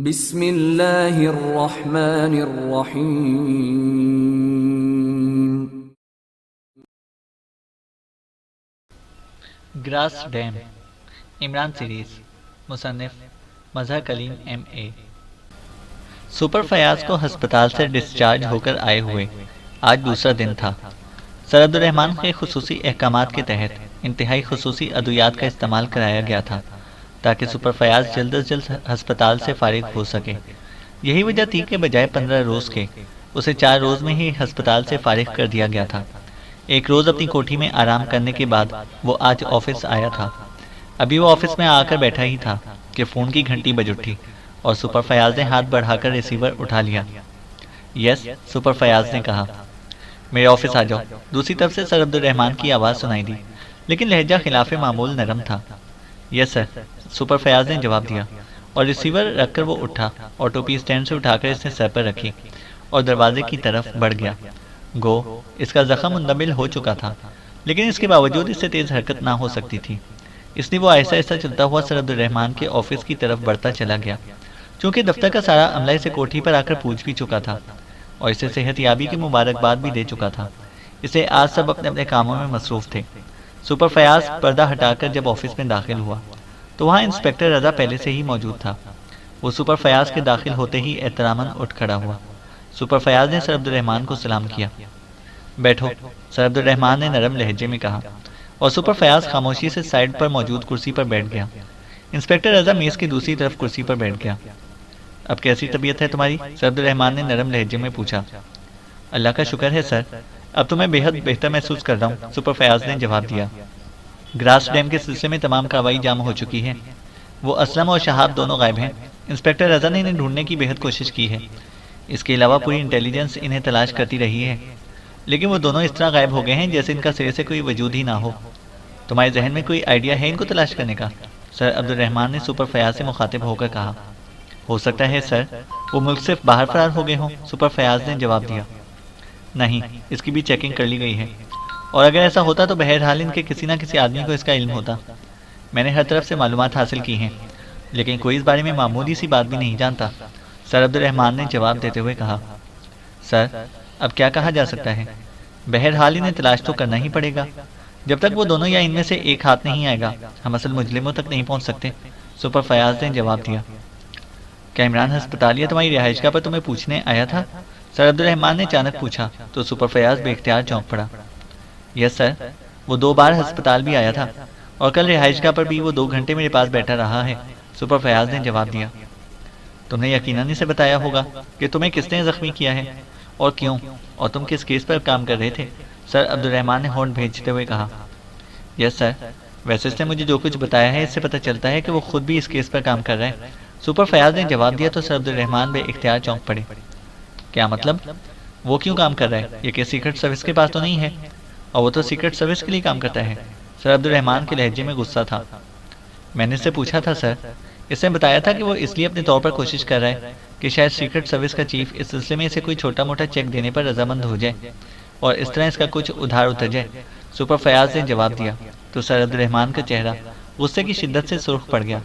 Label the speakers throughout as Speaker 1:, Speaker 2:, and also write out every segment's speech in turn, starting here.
Speaker 1: بسم اللہ الرحمن الرحیم۔
Speaker 2: گراس ڈیم، عمران سیریز، مصنف مظہر کلیم MA۔ سپر فیاض کو ہسپتال سے ڈسچارج ہو کر آئے ہوئے آج دوسرا دن تھا۔ سر عبدالرحمان کے خصوصی احکامات کے تحت انتہائی خصوصی ادویات کا استعمال کرایا گیا تھا تاکہ سپر فیاض جلد از جلد ہسپتال سے فارغ ہو سکے۔ یہی وجہ تھی کہ بجائے 15 روز کے اسے 4 روز میں ہی ہسپتال سے فارغ کر دیا گیا تھا۔ ایک روز اپنی کوٹھی میں آرام کرنے کے بعد وہ آج آفس آیا تھا۔ ابھی وہ آفس میں آ کر بیٹھا ہی تھا کہ فون کی گھنٹی بج اٹھی اور سپر فیاض نے ہاتھ بڑھا کر ریسیور اٹھا لیا۔ یس، سپر فیاض نے کہا، میرے آفس آ جاؤ۔ دوسری طرف سے سر عبدالرحمان کی آواز سنائی دی، لیکن لہجہ خلاف معمول نرم تھا۔ یس سر، سپر فیاض نے جواب دیا اور ریسیور رکھ کر وہ اٹھا اور ٹوپی اسٹینڈ سے اٹھا کر اس نے سر پر رکھی اور دروازے کی طرف بڑھ گیا۔ گو اس کا زخم مندمل ہو چکا تھا، لیکن اس کے باوجود اس سے تیز حرکت نہ ہو سکتی تھی، اس لیے وہ آہستہ آہستہ چلتا ہوا سر عبدالرحمان کے آفس کی طرف بڑھتا چلا گیا۔ چونکہ دفتر کا سارا عملہ اسے کوٹھی پر آ کر پوچھ بھی چکا تھا اور اسے صحت یابی کی مبارکباد بھی دے چکا تھا، اسے آج سب اپنے اپنے کاموں میں مصروف تھے۔ سپر فیاض پردہ ہٹا کر جب آفس میں داخل ہوا تو وہاں انسپکٹر رضا پہلے سے ہی موجود تھا۔ وہ سپر فیاض کے داخل ہوتے ہی احتراماً اٹھ کھڑا ہوا۔ سپر فیاض نے سر عبدالرحمان کو سلام کیا۔ بیٹھو، سر عبدالرحمان نے نرم لہجے میں کہا اور سپر فیاض خاموشی سے سائڈ پر موجود کرسی پر بیٹھ گیا۔ انسپکٹر رضا میز کی دوسری طرف کرسی پر بیٹھ گیا۔ اب کیسی طبیعت ہے تمہاری؟ سر عبدالرحمان نے نرم لہجے میں پوچھا۔ اللہ کا شکر ہے سر، اب تو میں بے حد بہتر محسوس کر رہا ہوں، سپر فیاض نے جواب دیا۔ گراس ڈیم کے سلسلے میں تمام کارروائی جام ہو چکی ہے، وہ اسلم اور شہاب دونوں غائب ہیں۔ انسپکٹر رضا نے انہیں ڈھونڈنے کی بے حد کوشش کی ہے، اس کے علاوہ پوری انٹیلیجنس انہیں تلاش کرتی رہی ہے، لیکن وہ دونوں اس طرح غائب ہو گئے ہیں جیسے ان کا سرے سے کوئی وجود ہی نہ ہو۔ تمہارے ذہن میں کوئی آئیڈیا ہے ان کو تلاش کرنے کا؟ سر عبدالرحمان نے سپر فیاض سے مخاطب ہو کر کہا۔ ہو سکتا ہے سر وہ ملک سے باہر فرار ہو گئے ہوں، سپر فیاض نے جواب دیا۔ نہیں، اس کی بھی چیکنگ کر لی گئی ہے، اور اگر ایسا ہوتا تو بہرحال ان کے کسی نہ کسی آدمی کو اس کا علم ہوتا۔ میں نے ہر طرف سے معلومات حاصل کی ہیں، لیکن کوئی اس بارے میں معمولی سی بات بھی نہیں جانتا، سر عبدالرحمان نے جواب دیتے ہوئے کہا۔ سر اب کیا کہا جا سکتا ہے؟ بہرحال انہیں تلاش تو کرنا ہی پڑے گا، جب تک وہ دونوں یا ان میں سے ایک ہاتھ نہیں آئے گا ہم اصل مجرموں تک نہیں پہنچ سکتے، سپر فیاض نے جواب دیا۔ کیا عمران ہسپتال یا تمہاری رہائش گاہ پر تمہیں پوچھنے آیا تھا؟ سر عبدالرحمان نے اچانک پوچھا تو سپر فیاض بے اختیار چونک پڑا۔ یس سر، وہ 2 بار ہسپتال بھی آیا تھا اور کل رہائش گاہ پر بھی وہ 2 گھنٹے میرے پاس بیٹھا رہا ہے، سپر فیاض نے جواب دیا۔ تم نے یقیناً اسے بتایا ہوگا کہ تمہیں کس نے زخمی کیا ہے اور کیوں، اور تم کس کیس پر کام کر رہے تھے، سر عبدالرحمان نے ہونٹ بھیجتے ہوئے کہا۔ یس سر، ویسے اس نے مجھے جو کچھ بتایا ہے اس سے پتہ چلتا ہے کہ وہ خود بھی اس کیس پر کام کر رہے ہیں، سپر فیاض نے جواب دیا تو سر عبدالرحمان بے اختیار چونک پڑے۔ کیا مطلب؟ وہ کیوں کام کر رہا ہے؟ یہ کہ سیکرٹ سروس کے پاس تو نہیں ہے، اور وہ تو سیکرٹ سروس کے لیے کام کرتا ہے، سر عبدالرحمان کے لہجے میں غصہ تھا۔ میں نے اس سے پوچھا تھا سر، اس نے بتایا تھا کہ وہ اس لیے اپنے طور پر کوشش کر رہا ہے کہ شاید سیکرٹ سروس کا چیف اس سلسلے میں اسے کوئی چھوٹا موٹا چیک دینے پر رضامند ہو جائے اور اس طرح اس کا کچھ ادھار اتر جائے، سپر فیاض نے جواب دیا تو سر عبدالرحمان کا چہرہ غصے کی شدت سے سرخ پڑ گیا۔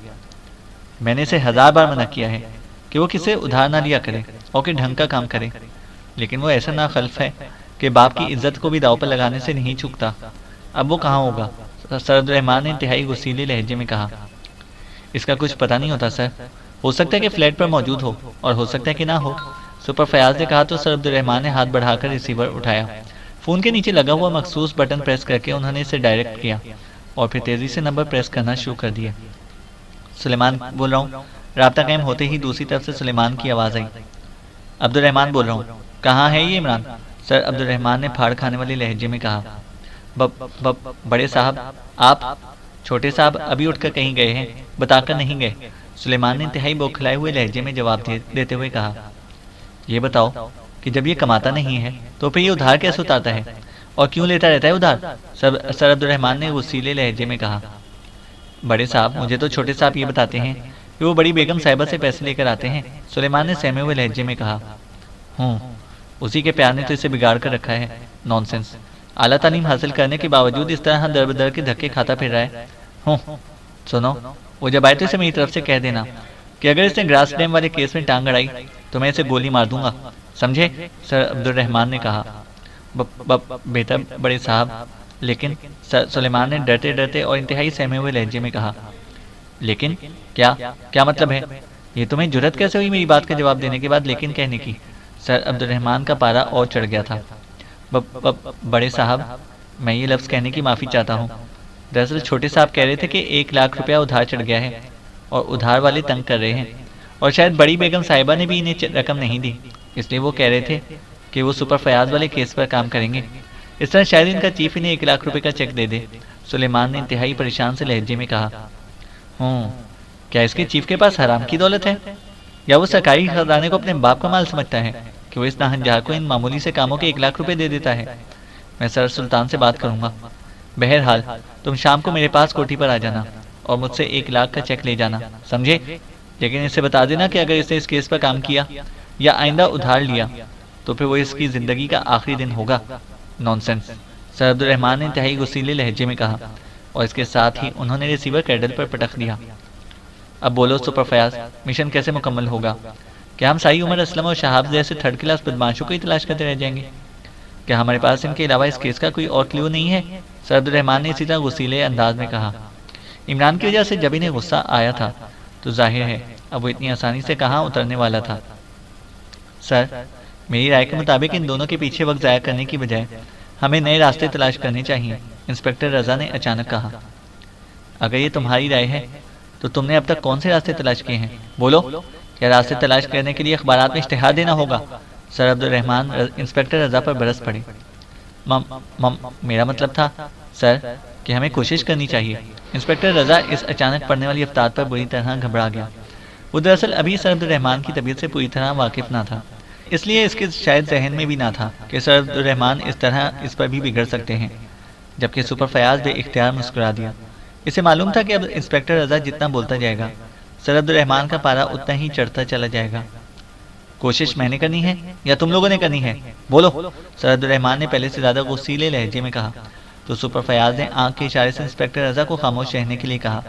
Speaker 2: میں نے اسے 1000 بار منع کیا ہے کہ وہ کسی ادھار نہ لیا کرے اور کہ ڈھنگ کا کام کرے، لیکن وہ ایسا ناخلف ہے کہ باپ کی عزت کو بھی داؤ پر لگانے سے نہیں چکتا۔ اب وہ کہاں ہوگا؟ سر عبدالرحمان نے انتہائی غصیلے لہجے میں کہا۔ اس کا کچھ پتہ نہیں ہوتا سر، ہو سکتا ہے کہ فلیٹ پر موجود ہو اور ہو سکتا ہے کہ نہ ہو، سپر فیاض نے کہا تو سر عبدالرحمان نے ہاتھ بڑھا کر ریسیور اٹھایا۔ فون کے نیچے لگا ہوا مخصوص بٹن پریس کر کے انہوں نے اسے ڈائریکٹ کیا اور پھر تیزی سے نمبر پریس کرنا شروع کر دیا۔ سلیمان بول رہا ہوں، رابطہ قائم ہوتے ہی دوسری طرف سے سلیمان کی آواز آئی۔ عبدالرحمان بول رہا ہوں، کہاں ہے یہ عمران؟ سر عبدالرحمان نے پھاڑ کھانے والے لہجے میں کہا۔ بڑے صاحب آپ؟ چھوٹے صاحب ابھی اٹھ کر کہیں گئے ہیں، بتا کر نہیں گئے، سلیمان نے انتہائی بوکھلائے ہوئے لہجے میں جواب دیتے ہوئے کہا۔ یہ بتاؤ کہ جب یہ کماتا نہیں ہے تو پھر یہ ادھار کیسے اتارتا ہے اور کیوں لیتا رہتا ہے ادھار؟ سر عبدالرحمان نے غصیلے لہجے میں کہا۔ بڑے صاحب مجھے تو چھوٹے صاحب یہ بتاتے ہیں کہ وہ بڑی بیگم صاحبہ سے پیسے لے کر آتے ہیں، سلیمان نے سہمے ہوئے لہجے میں کہا۔ اسی کے پیار نے تو اسے بگاڑ کر رکھا ہے، نان سینس، اعلیٰ تعلیم حاصل کرنے کے باوجود اس طرح در بدر کے دھکے کھاتا پھر رہا ہے۔ سنو، وہ جب آئے تو اسے میری طرف سے کہہ دینا، کہ اگر اس نے گراس ڈیم والے کیس میں ٹانگ اڑائی تو میں اسے گولی مار دوں گا، سمجھے؟ سر عبد الرحمان نے کہا۔ بیٹا بڑے صاحب، لیکن سر سلیمان نے ڈرتے ڈرتے اور انتہائی سہمے ہوئے لہجے میں کہا، لیکن کیا مطلب ہے؟ یہ تمہیں جرت کیسے ہوئی میری بات کا جواب دینے کے بعد لیکن کہنے کی؟ سر عبد الرحمان کا پارا اور چڑھ گیا تھا۔ بڑے صاحب، میں یہ لفظ کہنے کی معافی چاہتا ہوں۔ دراصل چھوٹے صاحب کہہ رہے تھے کہ 1,00,000 روپیہ ادھار چڑھ گیا ہے اور ادھار والے تنگ کر رہے ہیں، اور شاید بڑی بیگم صاحبہ نے بھی انہیں رقم نہیں دی، اس لیے وہ کہہ رہے تھے کہ وہ سپر فیاض والے کیس پر کام کریں گے۔ اس طرح شاید ان کا چیف انہیں 1,00,000 روپے کا چیک دے دے۔ سلیمان نے انتہائی پریشان سے لہجے میں کہا۔ کیا اس کے چیف کے پاس حرام کی دولت ہے، یا وہ سرکاری خزانے کو اپنے باپ کا مال سمجھتا ہے کہ وہ اس ناہنجار کو ان معمولی سے کاموں کے 1,00,000 روپے دے دیتا ہے؟ میں سر سلطان سے بات کروں گا۔ بہرحال تم شام کو میرے پاس کوٹھی پر آ جانا اور مجھ سے 1,00,000 کا چیک لے جانا، سمجھے؟ لیکن اسے بتا دینا کہ اگر اس نے اس کیس پر کام کیا یا آئندہ ادھار لیا تو پھر وہ اس کی زندگی کا آخری دن ہوگا۔ نونسنس، سر عبد الرحمان نے انتہائی غصیلے لہجے میں کہا، اور اس کے ساتھ ہی انہوں نے ریسیور کیڈل پر پٹخ دیا۔ اب بولو سپر فیاض، مشن کیسے مکمل ہوگا؟ کیا ہم ساری عمر اسلم اور شہاب جیسے 3rd کلاس بدماشوں کو ہی تلاش کرتے رہ جائیں گے؟ کیا ہمارے پاس ان کے علاوہ اس کیس کا کوئی اور کلیو نہیں ہے؟ سر عبد الرحمان نے اسی طرح غصیلے انداز میں کہا۔ عمران کی وجہ سے جب انہیں غصہ آیا تھا تو ظاہر ہے اب وہ اتنی آسانی سے کہاں اترنے والا تھا۔ سر، میری رائے کے مطابق ان دونوں کے پیچھے وقت ضائع کرنے کی بجائے ہمیں نئے راستے تلاش کرنے چاہیے، انسپکٹر رضا نے اچانک کہا۔ اگر یہ تمہاری رائے ہے تو تم نے اب تک کون سے راستے تلاش کیے ہیں؟ بولو، کیا راستے تلاش کرنے کے لیے اخبارات میں اشتہار دینا ہوگا؟ سر عبد الرحمان انسپکٹر رضا پر برس پڑے۔ میرا مطلب تھا سر کہ ہمیں کوشش کرنی چاہیے۔ انسپکٹر رضا اس اچانک پڑنے والی افطار پر بری طرح گھبرا گیا۔ وہ دراصل ابھی سر عبد الرحمان کی طبیعت سے پوری طرح واقف نہ تھا، اس لیے اس کے شاید ذہن میں بھی نہ تھا کہ سر عبد الرحمان اس طرح اس پر بھی بگڑ سکتے ہیں، جبکہ سپر فیاض بے اختیار مسکرا دیا۔ اسے معلوم تھا کہ اب انسپکٹر رضا جتنا بولتا جائے گا سر عبد الرحمان کا پارا اتنا ہی چڑھتا چلا جائے گا۔ کوشش میں نے کرنی ہے یا تم لوگوں نے کرنی ہے؟ بولو، سر عبد الرحمان نے پہلے سے زیادہ غصیلے لہجے میں کہا۔ تو سپر فیاض نے آنکھ کے اشارے سے انسپکٹر رضا کو خاموش رہنے کے لیے کہا۔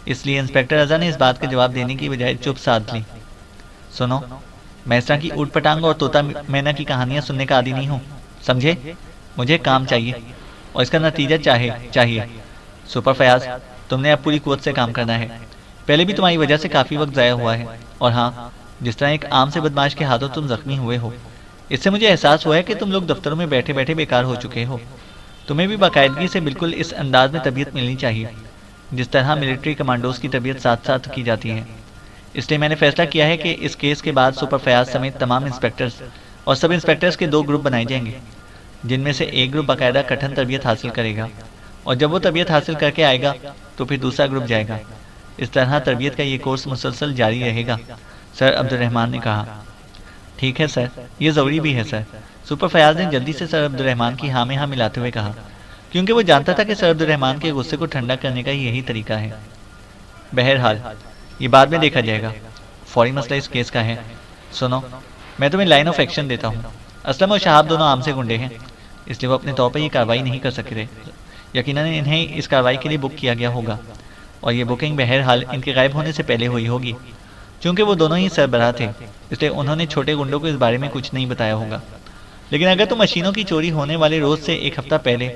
Speaker 2: اس لیے انسپکٹر رضا نے اس بات کا جواب دینے کی بجائے چپ سادھ لی۔ سنو، میں اس طرح کی اوٹ پٹانگ اور طوطا مینا کی کہانیاں سننے کا عادی نہیں ہوں، سمجھے؟ مجھے کام چاہیے اور اس کا نتیجہ چاہیے۔ سپر فیاض، تم نے اب پوری قوت سے کام کرنا ہے۔ پہلے بھی تمہاری وجہ سے کافی وقت ضائع ہوا ہے، اور ہاں، جس طرح ایک عام سے بدماش کے ہاتھوں تم زخمی ہوئے ہو، اس سے مجھے احساس ہوا ہے کہ تم لوگ دفتروں میں بیٹھے بیٹھے بیکار ہو چکے ہو۔ تمہیں بھی باقاعدگی سے بالکل اس انداز میں تربیت ملنی چاہیے جس طرح ملٹری کمانڈوز کی تربیت ساتھ ساتھ کی جاتی ہے۔ اس لیے میں نے فیصلہ کیا ہے کہ اس کیس کے بعد سپر فیاض سمیت تمام انسپکٹرز اور سب انسپکٹرز کے 2 گروپ بنائے جائیں گے، جن میں سے ایک گروپ باقاعدہ کٹھن تربیت حاصل کرے گا، اور جب وہ تربیت حاصل کر کے آئے گا تو پھر دوسرا گروپ جائے گا۔ اس طرح تربیت کا یہ کورس مسلسل جاری رہے گا، سر عبد الرحمان نے کہا۔ ٹھیک ہے سر، یہ ضروری بھی ہے سر، سپر فیاض نے جلدی سے سر عبد الرحمان کی ہاں میں ہاں ملاتے ہوئے کہا، کیونکہ وہ جانتا تھا کہ سر عبد الرحمان کے غصے کو ٹھنڈا کرنے کا یہی طریقہ ہے۔ بہرحال یہ بعد میں دیکھا جائے گا، فوری مسئلہ اس کیس کا ہے۔ سنو، میں تمہیں لائن آف ایکشن دیتا ہوں۔ اسلم اور شہاب دونوں عام سے گنڈے ہیں، اس لیے وہ اپنے طور پر یہ کارروائی نہیں کر سکتے۔ یقیناً انہیں اس کارروائی کے لیے بک کیا گیا ہوگا، اور یہ بکنگ بہرحال ان کے غائب ہونے سے پہلے ہوئی ہوگی۔ چونکہ وہ دونوں ہی سربراہ تھے، اس لیے انہوں نے چھوٹے گنڈوں کو اس بارے میں کچھ نہیں بتایا ہوگا۔ لیکن اگر تم مشینوں کی چوری ہونے والے روز سے 1 ہفتہ پہلے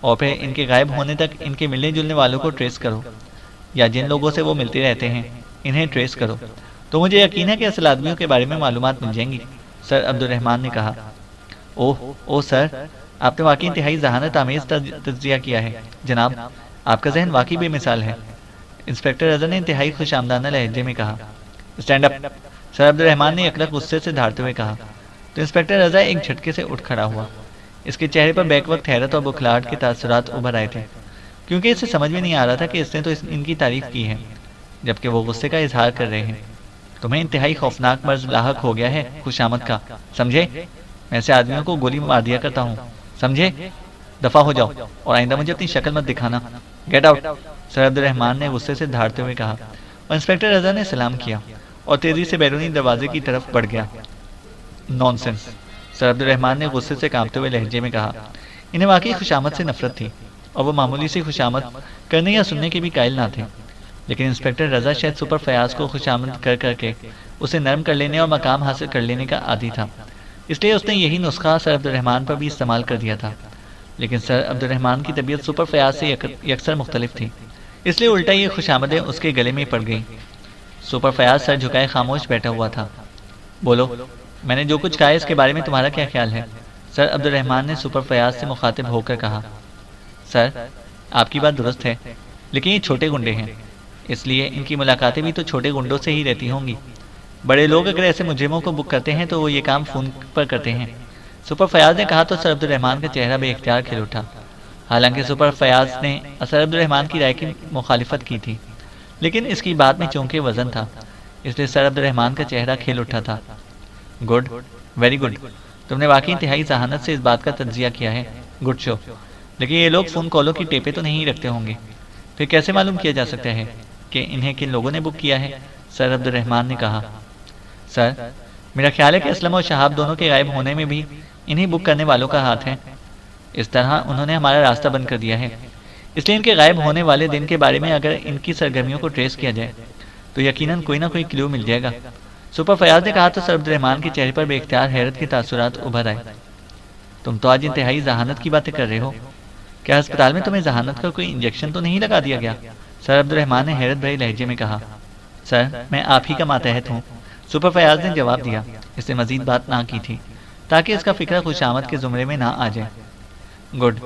Speaker 2: اور پھر ان کے غائب ہونے تک ان کے ملنے جلنے والوں کو ٹریس کرو، یا جن لوگوں سے وہ ملتے رہتے ہیں انہیں ٹریس کرو، تو مجھے یقین ہے کہ اصل آدمیوں کے بارے میں معلومات مل جائیں گی، سر عبد الرحمان نے کہا۔ اوہ سر، آپ نے واقعی انتہائی ذہانت آمیز تجزیہ کیا ہے جناب، آپ کا ذہن واقعی بے مثال ہے، انسپکٹر رضا نے انتہائی خوش آمدانہ لہجے میں کہا۔ اسٹینڈ اپ، سر عبد الرحمان نے اکڑک غصے سے دھاڑتے ہوئے کہا۔ تو انسپکٹر رضا ایک جھٹکے سے اٹھ کھڑا ہوا۔ اس کے چہرے پر بیک وقت حیرت اور بکھلاہٹ کے تاثرات ابھر آئے تھے، کیونکہ اسے سمجھ میں نہیں آ رہا تھا کہ اس نے تو ان کی تعریف کی ہے جبکہ وہ غصے کا اظہار کر رہے ہیں۔ تمہیں انتہائی خوفناک مرض لاحق ہو گیا ہے خوشامد کا، سمجھے؟ میں ایسے آدمیوں کو گولی مار دیا کرتا ہوں، سمجھے؟ دفع ہو جاؤ اور آئندہ مجھے اپنی شکل مت دکھانا، گیٹ آؤٹ، سر عبد الرحمان نے غصے سے دھاڑتے ہوئے کہا، اور انسپکٹر رضا نے سلام کیا اور تیزی سے بیرونی دروازے کی طرف بڑھ گیا۔ نان سینس، سر عبد الرحمان نے غصے سے کانپتے ہوئے لہجے میں کہا۔ انہیں واقعی خوشامد سے نفرت تھی، اور وہ معمولی سی خوشامد کرنے یا سننے کے بھی قائل نہ تھے۔ لیکن انسپکٹر رضا شاید سپر فیاض کو خوش آمد کر کر کے اسے نرم کر لینے اور مقام حاصل کر لینے کا عادی تھا، اس لیے اس نے یہی نسخہ سر عبدالرحمن پر بھی استعمال کر دیا تھا۔ لیکن سر عبدالرحمن کی طبیعت سپر فیاض سے یکسر مختلف تھی، اس لیے الٹا یہ خوش آمدیں اس کے گلے میں پڑ گئیں۔ سپر فیاض سر جھکائے خاموش بیٹھا ہوا تھا۔ بولو، میں نے جو کچھ کہا ہے اس کے بارے میں تمہارا کیا خیال ہے؟ سر عبدالرحمن نے سپر فیاض سے مخاطب ہو کر کہا۔ سر، آپ کی بات درست ہے، لیکن یہ چھوٹے گنڈے ہیں، اس لیے ان کی ملاقاتیں بھی تو چھوٹے گنڈوں سے ہی رہتی ہوں گی۔ بڑے لوگ اگر ایسے مجرموں کو بک کرتے ہیں تو وہ یہ کام فون پر کرتے ہیں۔ سپر فیاض نے کہا تو سر عبدالرحمن کا چہرہ بے اختیار کھل اٹھا۔ حالانکہ سپر فیاض نے سر عبدالرحمن کی رائے کی مخالفت کی تھی، لیکن اس کی بات میں چونکہ وزن تھا، اس لیے سر عبدالرحمن کا چہرہ کھل اٹھا تھا۔ گڈ، ویری گڈ، تم نے واقعی انتہائی ذہانت سے اس بات کا تجزیہ کیا ہے، گڈ شو۔ لیکن یہ لوگ فون کالوں کی ٹیپیں تو نہیں رکھتے ہوں گے، پھر کیسے معلوم کیا جا سکتا ہے کہ انہیں کن لوگوں نے بک کیا ہے؟ سر عبدالرحمن نے کہا۔ سر، میرا خیال ہے کہ اسلم اور شہاب دونوں کے غائب ہونے میں بھی انہیں بک کرنے والوں کا ہاتھ ہے۔ اس طرح انہوں نے ہمارا راستہ بند کر دیا ہے، اس لیے ان کے غائب ہونے والے دن کے بارے میں اگر ان کی سرگرمیوں کو ٹریس کیا جائے تو یقیناً کوئی نہ کوئی کلیو مل جائے گا۔ سپر فیاض نے کہا تو سر عبدالرحمن کے چہرے پر بے اختیار حیرت کے تاثرات ابھر آئے۔ تم تو آج انتہائی ذہانت کی باتیں کر رہے ہو، کیا ہسپتال میں تمہیں ذہانت کا کوئی انجیکشن تو نہیں لگا دیا گیا؟ سر عبدالرحمن نے حیرت بھرے لہجے میں کہا۔ سر، میں آپ ہی کا ماتحت ہوں، سپر فیاض نے جواب دیا۔ اس نے مزید بات نہ کی تھی تاکہ اس کا فکر خوش آمد کے زمرے میں نہ آ جائے۔ گڈ،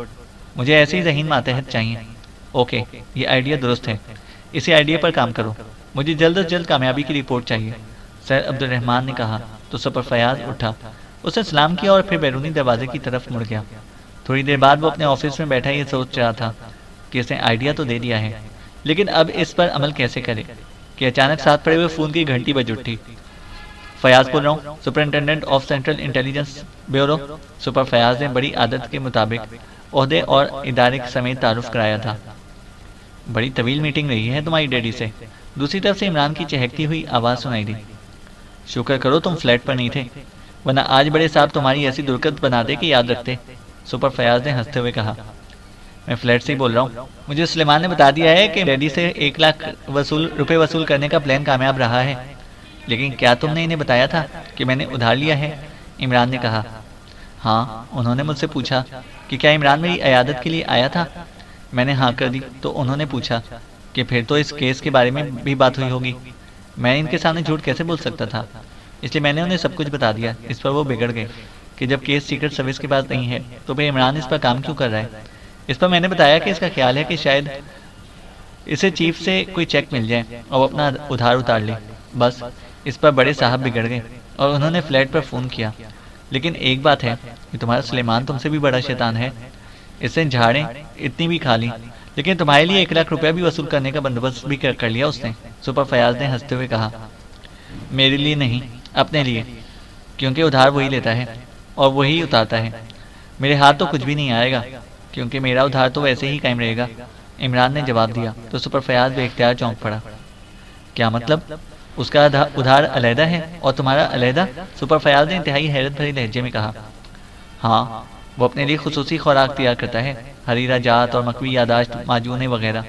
Speaker 2: مجھے ایسے ہی ذہین ماتحت چاہیے۔ اوکے، یہ آئیڈیا درست ہے، اسی آئیڈیا پر کام کرو، مجھے جلد از جلد کامیابی کی رپورٹ چاہیے۔ سر عبدالرحمن نے کہا تو سپر فیاض اٹھا، اس نے سلام کیا اور پھر بیرونی دروازے کی طرف مڑ گیا۔ تھوڑی دیر بعد وہ اپنے آفس میں بیٹھا یہ سوچ رہا تھا کہ اس نے آئیڈیا تو دے دیا ہے، لیکن اب اس پر عمل کیسے کرے کہ اچانک ساتھ پڑے ہوئے فون کی گھنٹی بج اٹھی۔ فیاض بول رہا ہوں، superintendent of Central Intelligence Bureau. Super Fayyaz نے بڑی عادت کے مطابق عہدے اور ادارے سمیت تعارف کرایا تھا۔ بڑی طویل میٹنگ رہی ہے تمہاری ڈیڈی سے، دوسری طرف سے عمران کی چہکتی ہوئی آواز سنائی دی۔ شکر کرو تم فلیٹ پر نہیں تھے، ورنہ آج بڑے صاحب تمہاری ایسی درگت بنا دے کہ یاد رکھتے۔ سپر فیاض نے ہنستے ہوئے کہا۔ میں فلیٹ سے ہی بول رہا ہوں، مجھے سلیمان نے بتا دیا ہے کہ ڈیڈی سے 1 لاکھ روپے وصول کرنے کا پلان کامیاب رہا ہے، لیکن کیا تم نے انہیں بتایا تھا کہ میں نے ادھار لیا ہے؟ عمران نے کہا۔ ہاں، انہوں نے مجھ سے پوچھا کہ کیا عمران میری عیادت کے لیے آیا تھا، میں نے ہاں کر دی تو انہوں نے پوچھا کہ پھر تو اس کیس کے بارے میں بھی بات ہوئی ہوگی۔ میں ان کے سامنے جھوٹ کیسے بول سکتا تھا، اس لیے میں نے انہیں سب کچھ بتا دیا۔ اس پر وہ بگڑ گئے کہ جب کیس سیکرٹ سروس کے پاس نہیں ہے تو پھر عمران اس پر کام کیوں کر رہا ہے۔ اس پر میں نے بتایا کہ اس کا خیال ہے کہ شاید اسے چیف سے کوئی چیک مل جائے اور وہ اپنا ادھار اتار لے۔ بس اس پر بڑے صاحب بگڑ گئے اور انہوں نے فلیٹ پر فون کیا۔ لیکن ایک بات ہے کہ تمہارا سلیمان تم سے بھی بڑا شیطان ہے، اس نے جھاڑیں اتنی بھی کھا لی، لیکن تمہارے لیے 1 لاکھ روپیہ بھی وصول کرنے کا بندوبست بھی کر لیا اس نے۔ سپر فیاض نے ہنستے ہوئے کہا۔ میرے لیے نہیں، اپنے لیے، کیونکہ ادھار وہی لیتا ہے اور وہی اتارتا ہے۔ میرے ہاتھ تو کچھ بھی نہیں آئے گا کیونکہ میرا ادھار تو ویسے ہی قائم رہے گا، عمران نے جواب دیا تو سپر فیاض بے اختیار چونک پڑا۔ کیا مطلب؟ اس کا ادھار علیحدہ ہے اور تمہارا علیحدہ؟ سپر فیاض نے انتہائی حیرت بھری لہجے میں کہا۔ ہاں، وہ اپنے لیے خصوصی خوراک تیار کرتا ہے، حریرہ جات اور مکوی یاداشت معجونے وغیرہ۔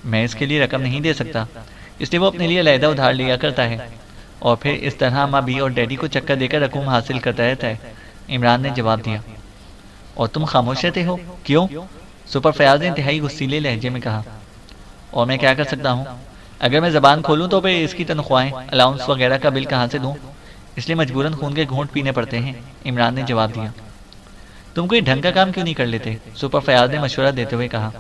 Speaker 2: میں اس کے لیے رقم نہیں دے سکتا، اس لیے وہ اپنے لیے علیحدہ ادھار لیا کرتا ہے اور پھر اس طرح ماں بھی اور ڈیڈی کو چکر دے کر رقم حاصل کرتا رہتا ہے، عمران نے جواب دیا۔ اور تم خاموش رہتے ہو، کیوں؟ سپر فیاض نے انتہائی غصیلے لہجے میں کہا۔ اور میں کیا کر سکتا ہوں؟ اگر میں زبان کھولوں تو پھر اس کی تنخواہیں، الاؤنس وغیرہ کا بل کہاں سے دوں؟ اس لیے مجبوراً خون کے گھونٹ پینے پڑتے ہیں، عمران نے جواب دیا۔ تم کوئی ڈھنگ کا کام کیوں نہیں کر لیتے؟ سپر فیاض نے مشورہ دیتے ہوئے کہا۔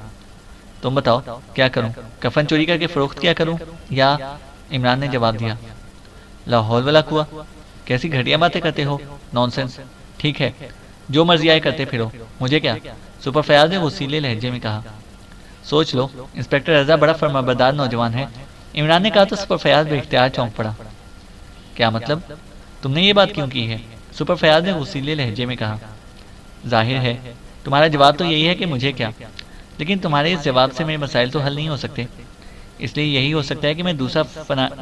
Speaker 2: تم بتاؤ کیا کروں، کفن چوری کر کے فروخت کیا کروں یا؟ عمران نے جواب دیا۔ لاہور والا کنواں، کیسی گھٹیا باتیں کرتے ہو، نان سینس۔ ٹھیک ہے، جو مرضی آئے کرتے پھرو، مجھے کیا؟ سپر فیاض نے غصیلے لہجے میں کہا۔ سوچ لو، انسپکٹر رضا بڑا فرمانبردار نوجوان ہے، عمران نے کہا تو سپر فیاض بے اختیار چونک پڑا۔ کیا مطلب؟ تم نے یہ بات کیوں کی ہے؟ سپر فیاض نے غصیلے لہجے میں کہا۔ ظاہر ہے تمہارا جواب تو یہی ہے کہ مجھے کیا، لیکن تمہارے اس جواب سے میرے مسائل تو حل نہیں ہو سکتے، اس لیے یہی ہو سکتا ہے کہ میں دوسرا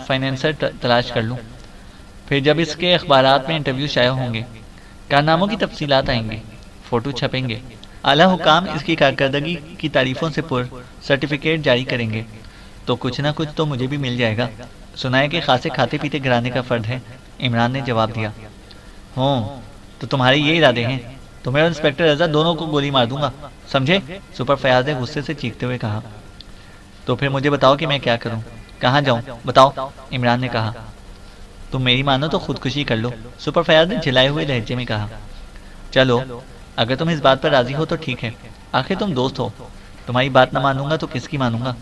Speaker 2: فائنینسر تلاش کر لوں۔ پھر جب اس کے اخبارات میں انٹرویو شائع ہوں گے، کارناموں کی تفصیلات آئیں گی، فوٹو چھپیں گے، اعلیٰ حکام اس کی کارکردگی کی تعریفوں سے پر سرٹیفکیٹ جاری کریں گے، تو کچھ نہ کچھ تو مجھے بھی مل جائے گا. سنا ہے کہ خاصے کھاتے پیتے گھرانے کا فرد ہے. عمران نے جواب دیا. ہوں تو تمہارے یہ ارادے ہیں؟ تو میں اور انسپیکٹر رضا دونوں کو گولی مار دوں گا, سمجھے؟ سپر فیاض نے غصے سے چیختے ہوئے کہا. تو پھر مجھے بتاؤ کہ میں کیا کروں, کہاں جاؤں, بتاؤ, عمران نے کہا. تم میری مانو تو خودکشی کر لو, سپر فیاض نے جھلائے ہوئے لہجے میں کہا. چلو اگر تم اس بات پر راضی ہو تو ٹھیک ہے, آخر تم دوست ہو. تمہاری بات نہ مانوں گا تو کس کی مانوں گا؟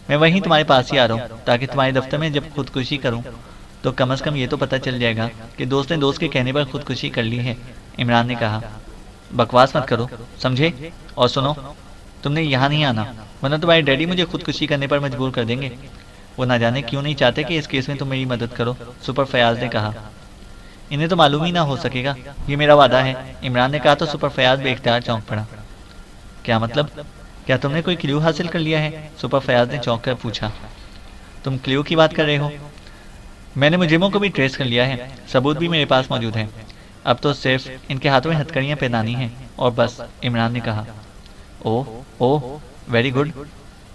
Speaker 2: میں وہیں تمہارے پاس ہی آ رہا ہوں تاکہ تمہارے دفتر میں جب خودکشی کروں تو کم از کم یہ تو پتہ چل جائے گا کہ دوست نے دوست کے کہنے پر خودکشی کر لی ہے, عمران نے کہا. بکواس مت کرو, سمجھے؟ اور سنو, تم نے یہاں نہیں آنا ورنہ تمہارے ڈیڈی مجھے خودکشی کرنے پر مجبور کر دیں گے. وہ نہ جانے کیوں نہیں چاہتے کہ اس کیس میں تم میری مدد کرو, سپر فیاض نے کہا. انہیں تو معلوم ہی نہ ہو سکے گا, یہ میرا وعدہ ہے, عمران نے کہا تو سپر فیاض بے اختیار چونک پڑا. کیا مطلب؟ کیا تم نے کوئی کلیو حاصل کر لیا ہے, سپر فیاض نے چونک کر پوچھا. تم کلیو کی بات کر رہے ہو؟ میں نے مجرموں کو بھی ٹریس کر لیا ہے, ثبوت بھی میرے پاس موجود ہے. اب تو صرف ان کے ہاتھوں میں ہتھکڑیاں پہنانی ہیں اور بس, عمران نے کہا. اوہ ویری گڈ,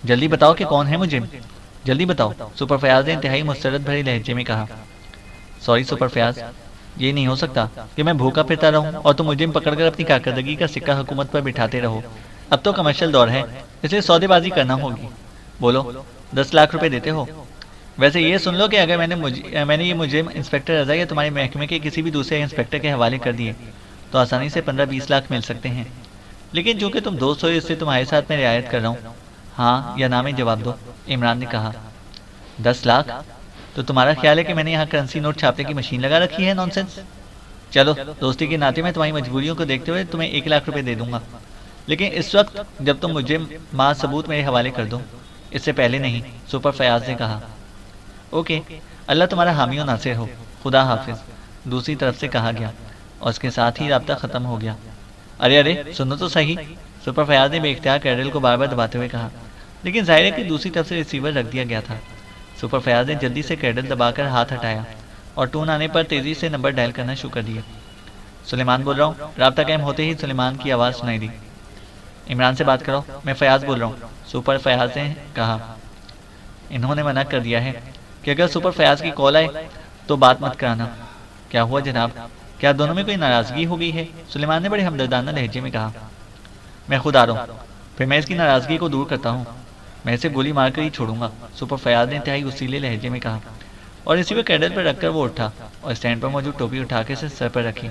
Speaker 2: جلدی بتاؤ کہ کون ہے مجرم, جلدی بتاؤ, سپر فیاض نے انتہائی مسرت بھرے لہجے میں کہا. سوری سپر فیاض, یہ نہیں ہو سکتا کہ میں بھوکا پھرتا رہوں اور تم مجرم پکڑ کر اپنی کارکردگی کا سکہ حکومت پر بٹھاتے رہو. اب تو کمرشل دور ہے, اسے سودے بازی کرنا ہوگی. بولو, 10 لاکھ روپے دیتے ہو؟ ویسے یہ سن لو کہ اگر میں نے یہ مجرم انسپیکٹر رضا یا تمہارے محکمے کے کسی بھی دوسرے انسپیکٹر کے حوالے کر دیے تو آسانی سے 15-20 لاکھ مل سکتے ہیں. لیکن چونکہ تم دوست ہو اس سے تمہارے ساتھ میں رعایت کر رہا ہوں. ہاں یا نہ میں جواب دو, عمران نے کہا. 10 لاکھ؟ تو تمہارا خیال ہے کہ میں نے یہاں کرنسی نوٹ چھاپنے کی مشین لگا رکھی ہے؟ نانسنس. چلو دوستی کے ناطے میں تمہاری مجبوریوں کو دیکھتے ہوئے تمہیں 1 لاکھ روپے دے دوں گا, لیکن اس وقت جب تم مجھے ماں ثبوت میرے حوالے کر دو, اس سے پہلے نہیں, سپر فیاض نے کہا. اوکے, اللہ تمہارا حامی و ناصر ہو, خدا حافظ, دوسری طرف سے کہا گیا اور اس کے ساتھ ہی رابطہ ختم ہو گیا. ارے سنو تو صحیح, سپر فیاض نے بے اختیار کیڈل کو بار بار دباتے ہوئے کہا. لیکن ظاہر ہے کہ دوسری طرف سے ریسیور رکھ دیا گیا تھا. سپر فیاض نے جلدی سے کیڈل دبا کر ہاتھ ہٹایا اور ٹون آنے پر تیزی سے نمبر ڈائل کرنا شروع کر دیا. سلیمان بول رہا ہوں. رابطہ قائم ہوتے ہی سلیمان کی آواز سنائی دی. عمران سے بات کرو, میں فیاض بول رہا ہوں, سپر فیاض نے کہا. انہوں نے منع کر دیا ہے کہ اگر سپر فیاض کی کال آئے تو بات مت کرانا. کیا ہوا جناب, کیا دونوں میں کوئی ناراضگی ہو گئی ہے؟ سلیمان نے بڑے ہمدردانہ لہجے میں کہا. میں خود آ رہا ہوں, پھر میں اس کی ناراضگی کو دور کرتا ہوں. میں اسے گولی مار کر ہی چھوڑوں گا, سپر فیاض نے انتہائی غصیلے لہجے میں کہا. اور اسی پہ کیڈل پر رکھ کر وہ اٹھا اور اسٹینڈ پر موجود ٹوپی اٹھا کے اسے سر پر رکھی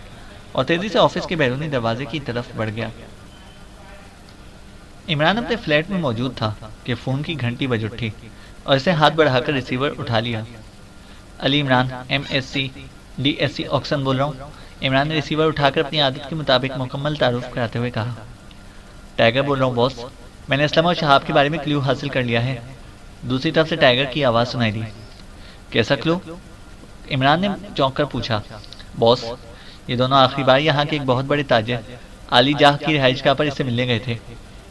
Speaker 2: اور تیزی سے آفس کے بیرونی دروازے کی طرف بڑھ گیا. عمران اپنے فلیٹ میں موجود تھا کہ فون کی گھنٹی بج اٹھی اور اسے ہاتھ بڑھا کر ریسیور اٹھا لیا. علی عمران, MSc DSc آکسن بول رہا ہوں. عمران نے ریسیور اٹھا کر اپنی عادت کے مطابق مکمل تعارف کراتے ہوئے کہا. ٹائیگر بول رہا ہوں باس, میں نے اسلم اور شہاب کے بارے میں کلیو حاصل کر لیا ہے. دوسری طرف سے ٹائیگر کی آواز سنائی دی. کیسا کلیو؟ عمران نے چونک کر پوچھا. باس, یہ دونوں آخری بار یہاں کے ایک بہت بڑے تاجر علی جاہ کی رہائش گاہ پر اس سے ملنے گئے تھے.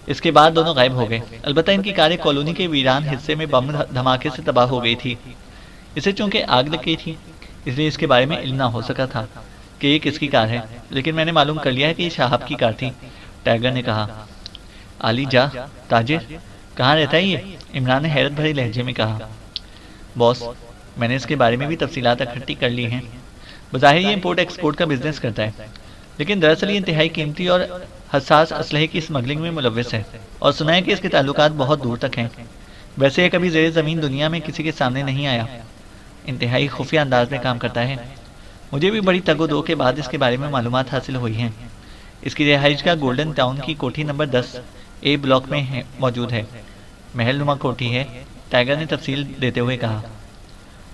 Speaker 2: اس کے بعد دونوں غائب ہو گئے. البتہ ان کی کار کالونی کے ویران حصے میں بم دھماکے سے تباہ ہو گئی تھی. اسے چونکہ آگ لگ گئی تھی اس لیے اس کے بارے میں علم نہ ہو سکا تھا کہ یہ کس کی کار ہے, لیکن میں نے معلوم کر لیا ہے کہ یہ شہاب کی کار تھی, ٹائیگر نے کہا. علی جاہ تاجر, کہاں رہتا ہے یہ؟ عمران نے حیرت بھرے لہجے میں کہا. باس, میں نے اس کے بارے میں بھی تفصیلات اکٹھی کر لی ہیں. بظاہر یہ امپورٹ ایکسپورٹ کا بزنس کرتا ہے, لیکن دراصل یہ انتہائی قیمتی اور حساس اسلحے کی اسمگلنگ میں ملوث ہے اور سنا ہے کہ اس کے تعلقات بہت دور تک ہیں. ویسے یہ کبھی زیر زمین دنیا میں کسی کے سامنے نہیں آیا. انتہائی خفیہ انداز میں کام کرتا ہے. مجھے بھی بڑی تگ و دو کے بعد اس کے بارے میں معلومات حاصل ہوئی ہیں. اس کی رہائش کا گولڈن ٹاؤن کی کوٹھی نمبر 10A بلاک میں موجود ہے. محل نما کوٹھی ہے, ٹائیگر نے تفصیل دیتے ہوئے کہا.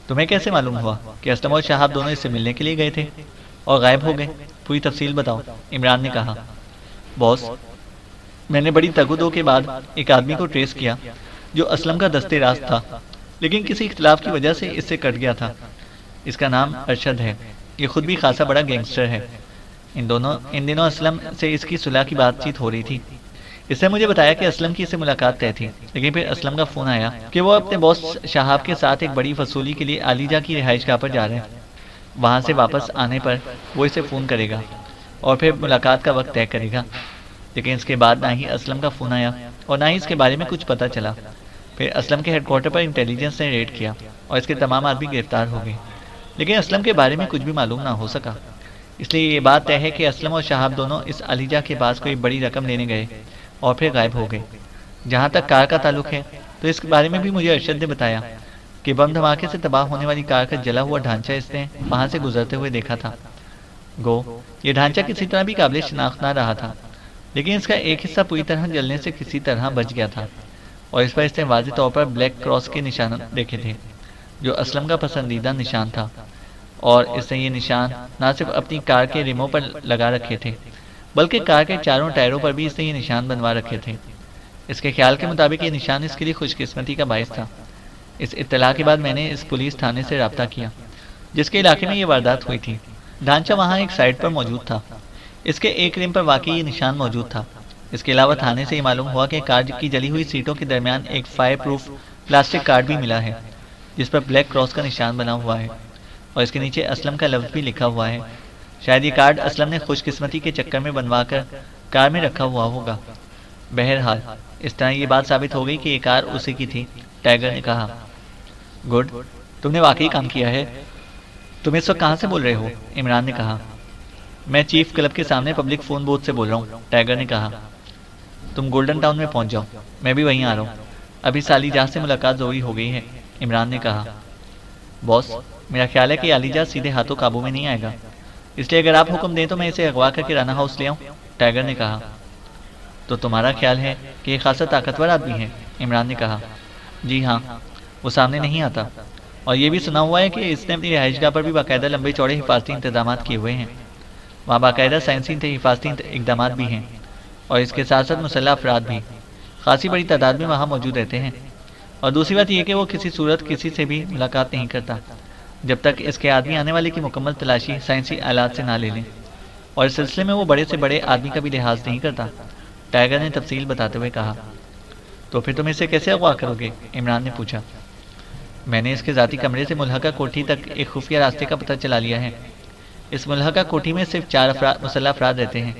Speaker 2: تمہیں کیسے معلوم ہوا کہ اسلم اور شہاب دونوں اس سے ملنے کے لیے گئے تھے اور غائب ہو گئے؟ پوری تفصیل بتاؤ, عمران نے کہا. باس, میں نے بڑی تگ و دو کے بعد ایک آدمی کو ٹریس کیا جو اسلم کا دستے راست تھا, لیکن کسی اختلاف کی وجہ سے اس سے کٹ گیا تھا. اس کا نام ارشد ہے. یہ خود بھی خاصا بڑا گینگسٹر ہے. ان دنوں اسلم سے اس کی صلح کی بات چیت ہو رہی تھی. اس نے مجھے بتایا کہ اسلم کی اس سے ملاقات طے تھی, لیکن پھر اسلم کا فون آیا کہ وہ اپنے باس شہاب کے ساتھ ایک بڑی وصولی کے لیے علی جاہ کی رہائش گاہ پر جا رہے ہیں. وہاں سے واپس آنے پر وہ اسے فون کرے گا اور پھر ملاقات کا وقت طے کرے گا. لیکن اس کے بعد نہ ہی اسلم کا فون آیا اور نہ ہی اس کے بارے میں کچھ پتہ چلا. پھر اسلم کے ہیڈ کوارٹر پر انٹیلیجنس نے ریڈ کیا اور اس کے تمام آدمی گرفتار ہو گئے، لیکن اسلم کے بارے میں کچھ بھی معلوم نہ ہو سکا۔ اس لیے یہ بات طے ہے کہ اسلم اور شہاب دونوں اس علیجہ کے پاس کوئی بڑی رقم لینے گئے اور پھر غائب ہو گئے۔ جہاں تک کار کا تعلق ہے تو اس کے بارے میں بھی مجھے ارشد نے بتایا کہ بم دھماکے سے تباہ ہونے والی کار کا جلا ہوا ڈھانچہ اس نے وہاں سے گزرتے ہوئے دیکھا تھا۔ گو یہ ڈھانچہ کسی طرح بھی قابل شناخت نہ رہا تھا، لیکن اس کا ایک حصہ پوری طرح جلنے سے کسی طرح بچ گیا تھا، اور اس پر اس نے واضح طور پر بلیک کراس کے نشان دیکھے تھے جو اسلم کا پسندیدہ نشان تھا، اور اس نے یہ نشان نہ صرف اپنی کار کے ریموں پر لگا رکھے تھے بلکہ کار کے چاروں ٹائروں پر بھی اس نے یہ نشان بنوا رکھے تھے۔ اس کے خیال کے مطابق یہ نشان اس کے لیے خوش قسمتی کا باعث تھا۔ اس اطلاع کے بعد میں نے اس پولیس تھانے سے رابطہ کیا جس کے علاقے میں یہ واردات ہوئی تھی۔ ڈھانچہ وہاں ایک سائٹ پر موجود تھا، اس کے ایک ریم پر واقعی یہ نشان موجود تھا۔ اس کے علاوہ تھانے سے یہ معلوم ہوا کہ کار کی جلی ہوئی سیٹوں کے درمیان ایک فائر پروف پلاسٹک کارڈ بھی ملا ہے جس پر بلیک کراس کا نشان بنا ہوا ہے، اور اس کے نیچے اسلم کا لفظ بھی لکھا ہوا ہے۔ شاید یہ کارڈ اسلم نے خوش قسمتی کے چکر میں بنوا کر کار میں رکھا ہوا ہوگا۔ بہرحال اس طرح یہ بات ثابت ہو گئی کہ یہ کار اسی کی تھی۔ ٹائیگر نے کہا، گڈ، تم نے واقعی کام کیا ہے۔ تم اس وقت کہاں سے بول رہے ہو؟ عمران نے کہا۔ میں چیف کلب کے سامنے پبلک فون بوتھ سے بول رہا ہوں، ٹائیگر نے کہا۔ تم گولڈن ٹاؤن میں پہنچ جاؤ، میں بھی وہیں آ رہا ہوں۔ ابھی سالی جہاز سے ملاقات ضروری ہو گئی ہے، عمران نے کہا۔ باس، میرا خیال ہے کہ علی جہاز سیدھے ہاتھوں قابو میں نہیں آئے گا، اس لیے اگر آپ حکم دیں تو میں اسے اغوا کر کے رانا ہاؤس لے آؤں، ٹائیگر نے کہا۔ تو تمہارا خیال ہے کہ یہ خاصا طاقتور آدمی ہے؟ عمران نے کہا۔ جی ہاں، وہ سامنے نہیں آتا، اور یہ بھی سنا ہوا ہے کہ اس نے اپنی رہائش گاہ پر بھی باقاعدہ لمبے چوڑے حفاظتی انتظامات کیے ہوئے ہیں۔ وہاں باقاعدہ سائنسی حفاظتی اقدامات بھی ہیں، اور اس کے ساتھ ساتھ مسلح افراد بھی خاصی بڑی تعداد میں وہاں موجود رہتے ہیں۔ اور دوسری بات یہ کہ وہ کسی صورت کسی سے بھی ملاقات نہیں کرتا جب تک اس کے آدمی آنے والے کی مکمل تلاشی سائنسی آلات سے نہ لے لیں، اور اس سلسلے میں وہ بڑے سے بڑے آدمی کا بھی لحاظ نہیں کرتا، ٹائیگر نے تفصیل بتاتے ہوئے کہا۔ تو پھر تم اسے کیسے اغوا کرو گے؟ عمران نے پوچھا۔ میں نے اس کے ذاتی کمرے سے ملحقہ کوٹھی تک ایک خفیہ راستے کا پتہ چلا لیا ہے۔ اس ملحقہ کوٹھی میں صرف 4 مسلح افراد رہتے ہیں،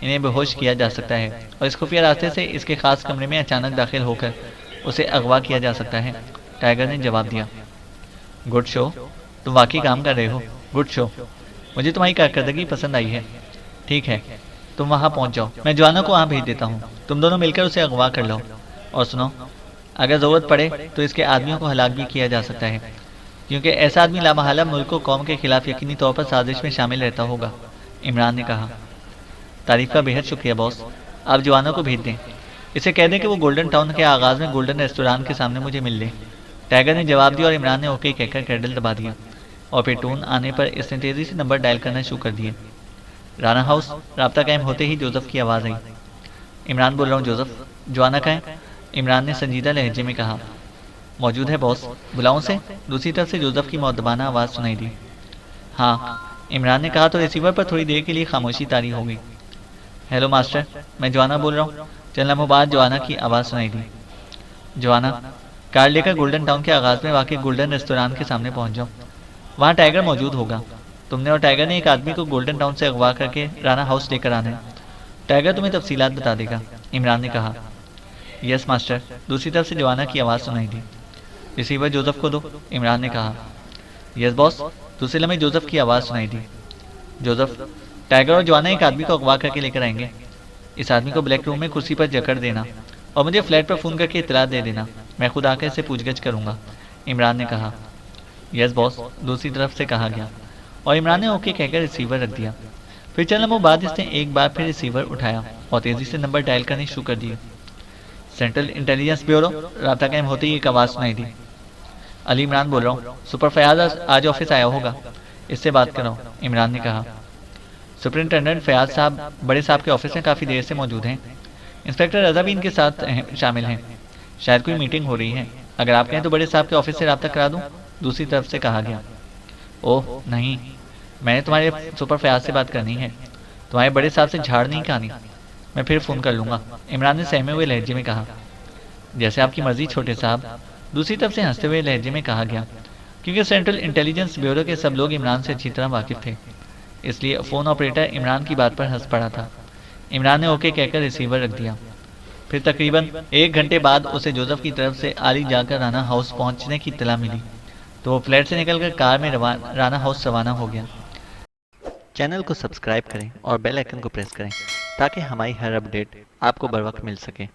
Speaker 2: انہیں بے ہوش کیا جا سکتا ہے، اور اس خفیہ راستے سے اس کے خاص کمرے میں اچانک داخل ہو کر اسے اغوا کیا جا سکتا ہے، ٹائیگر نے جواب دیا۔ گڈ شو، تم واقعی کام کر رہے ہو، گڈ شو، مجھے تمہاری کارکردگی پسند آئی ہے۔ ٹھیک ہے، تم وہاں پہنچ جاؤ، میں جوانا کو وہاں بھیج دیتا ہوں، تم دونوں مل کر اسے اغوا کر لو، اور سنو، اگر ضرورت پڑے تو اس کے آدمیوں کو ہلاک بھی کیا جا سکتا ہے، کیونکہ ایسا آدمی لامحالہ ملک و قوم کے خلاف یقینی طور پر سازش میں شامل رہتا ہوگا، عمران نے کہا۔ تعریف کا بہت شکریہ باس، آپ جوانوں کو بھیج دیں، اسے کہہ دیں کہ وہ گولڈن ٹاؤن کے آغاز میں گولڈن ریسٹوران کے سامنے مجھے مل لے، ٹائیگر نے جواب دیا، اور عمران نے اوکے کہہ کر کیڈل دبا دیا، اور پھر ٹون آنے پر اس نے تیزی سے نمبر ڈائل کرنا شروع کر دیے۔ رانا ہاؤس، رابطہ قائم ہوتے ہی جوزف کی آواز آئی۔ عمران بول رہا ہوں جوزف، جوانا کہاں ہے؟ عمران نے سنجیدہ لہجے میں کہا۔ موجود ہے باس، بلاؤں سے؟ دوسری طرف سے جوزف کی مؤدبانہ آواز سنائی دی۔ ہاں، عمران نے کہا تو ریسیور پر تھوڑی دیر کے لیے خاموشی طاری ہو گئی۔ ہیلو ماسٹر، میں جوانا بول رہا ہوں، چند لمحوں بعد جوانا کی آواز سنائی دی۔ جوانا، کار لے کر گولڈن ٹاؤن کے آغاز میں واقع گولڈن ریسٹوران کے سامنے پہنچ جاؤ، وہاں ٹائیگر موجود ہوگا۔ تم نے اور ٹائیگر نے ایک آدمی کو گولڈن ٹاؤن سے اغوا کر کے رانا ہاؤس لے کر آنا ہے، ٹائیگر تمہیں تفصیلات بتا دے گا، عمران نے کہا۔ یس ماسٹر، دوسری طرف سے جوانا کی آواز سنائی دی۔ ریسیور جوزف کو دو، عمران نے کہا۔ یس باس، دوسرے لمحے جوزف کی آواز سنائی دی۔ جوزف، ٹائیگر اور جوانا ایک آدمی کو اغوا کر کے لے کر آئیں گے، اس آدمی کو بلیک روم میں کرسی پر جکڑ دینا، اور مجھے فلیٹ پر فون کر کے اطلاع دے دینا، میں خود آ کر اس سے پوچھ گچھ کروں گا، عمران نے کہا۔ یس باس، دوسری طرف سے کہا گیا، اور عمران نے اوکے کہہ کر ریسیور رکھ دیا۔ پھر چند لمحوں بعد اس نے ایک بار پھر ریسیور اٹھایا اور تیزی سے نمبر ڈائل کرنے شروع کر دیے۔ سینٹرل انٹیلیجنس بیورو، رابطہ قائم ہوتے ہی ایک آواز سنائی دی۔ علی عمران بول رہا ہوں، سپر فیاض آج آفس آیا ہوگا، اس سے بات کر رہا ہوں، عمران نے کہا۔ سپرنٹینڈنٹ فیاض صاحب بڑے صاحب کے آفس میں کافی دیر سے موجود ہیں، انسپکٹر رضا بھی ان کے ساتھ شامل ہیں، شاید کوئی میٹنگ ہو رہی ہے، اگر آپ کہیں تو بڑے صاحب کے آفس سے رابطہ کرا دوں، دوسری طرف سے کہا گیا۔ اوہ نہیں، میں نے تمہارے سپر فیاض سے بات کرنی ہے، تمہارے بڑے صاحب سے جھاڑ نہیں کہانی، میں پھر فون کر لوں گا، عمران نے سہمے ہوئے لہجے میں کہا۔ جیسے آپ کی مرضی چھوٹے صاحب، دوسری طرف سے ہنستے ہوئے لہجے میں کہا گیا، کیونکہ سینٹرل انٹیلیجنس بیورو کے سب لوگ عمران سے اچھی طرح واقف تھے، اس لیے فون آپریٹر عمران کی بات پر ہنس پڑا تھا۔ عمران نے اوکے کہہ کر ریسیور رکھ دیا۔ پھر تقریباً 1 گھنٹے بعد اسے جوزف کی طرف سے علی جا کر رانا ہاؤس پہنچنے کی اطلاع ملی تو وہ فلیٹ سے نکل کر کار میں رانا ہاؤس روانہ ہو گیا۔ چینل کو سبسکرائب کریں اور بیل آئیکن کو پریس کریں تاکہ ہماری ہر اپڈیٹ آپ کو بر وقت مل سکے۔